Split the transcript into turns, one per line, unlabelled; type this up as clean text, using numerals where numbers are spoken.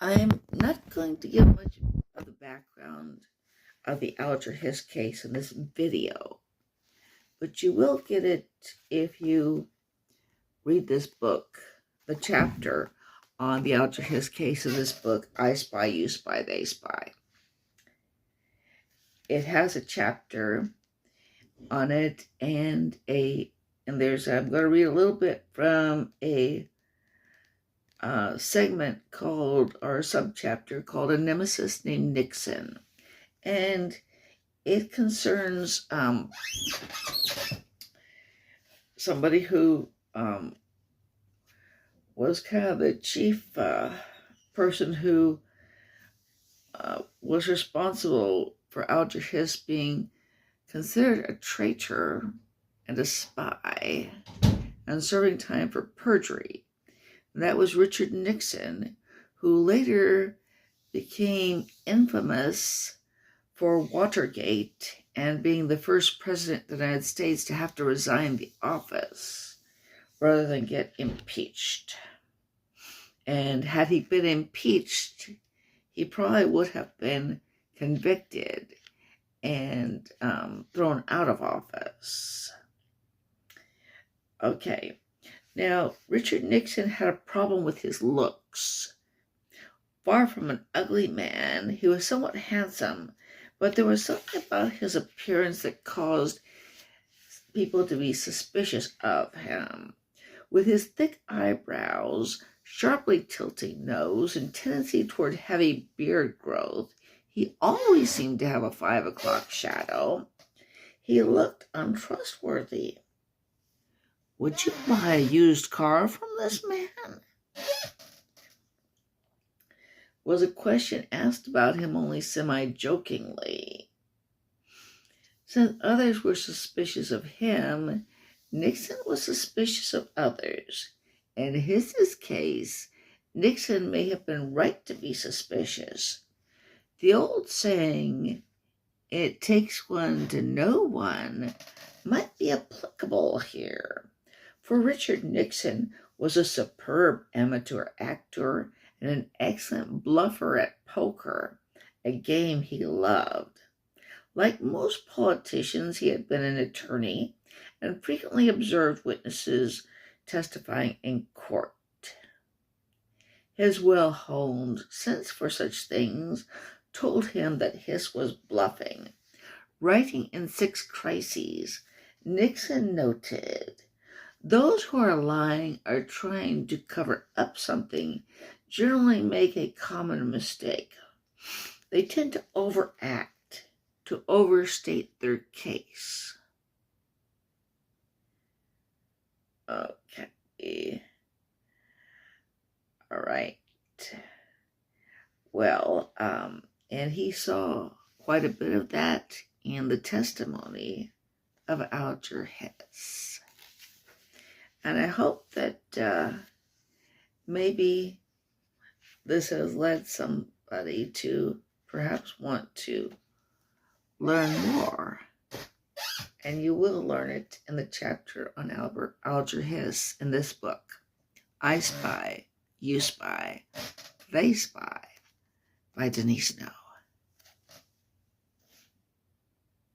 I'm not going to give much of the background of the Alger Hiss case in this video, but you will get it if you read this book, the chapter on the Alger Hiss case in this book, I Spy, You Spy, They Spy. It has a chapter on it and I'm going to read a little bit from a segment called, or a subchapter called A Nemesis Named Nixon. And it concerns somebody who was kind of the chief person who was responsible for Alger Hiss being considered a traitor and a spy and serving time for perjury. And that was Richard Nixon, who later became infamous for Watergate and being the first president of the United States to have to resign the office rather than get impeached. And had he been impeached, he probably would have been convicted and thrown out of office. Okay, now Richard Nixon had a problem with his looks. Far from an ugly man, he was somewhat handsome, but there was something about his appearance that caused people to be suspicious of him. With his thick eyebrows, sharply tilting nose, and tendency toward heavy beard growth, he always seemed to have a 5 o'clock shadow. He looked untrustworthy. Would you buy a used car from this man? Was a question asked about him only semi-jokingly. Since others were suspicious of him, Nixon was suspicious of others. In his case, Nixon may have been right to be suspicious. The old saying, "It takes one to know one," might be applicable here, for Richard Nixon was a superb amateur actor and an excellent bluffer at poker, a game he loved. Like most politicians, he had been an attorney and frequently observed witnesses testifying in court. His well-honed sense for such things told him that Hiss was bluffing. Writing in 6 Crises, Nixon noted, "Those who are lying or trying to cover up something generally make a common mistake. They tend to overact, to overstate their case." Okay. All right. Well, and he saw quite a bit of that in the testimony of Alger Hiss. And I hope that maybe this has led somebody to perhaps want to learn more. And you will learn it in the chapter on Alger Hiss in this book, I Spy, You Spy, They Spy, by Denise Snow.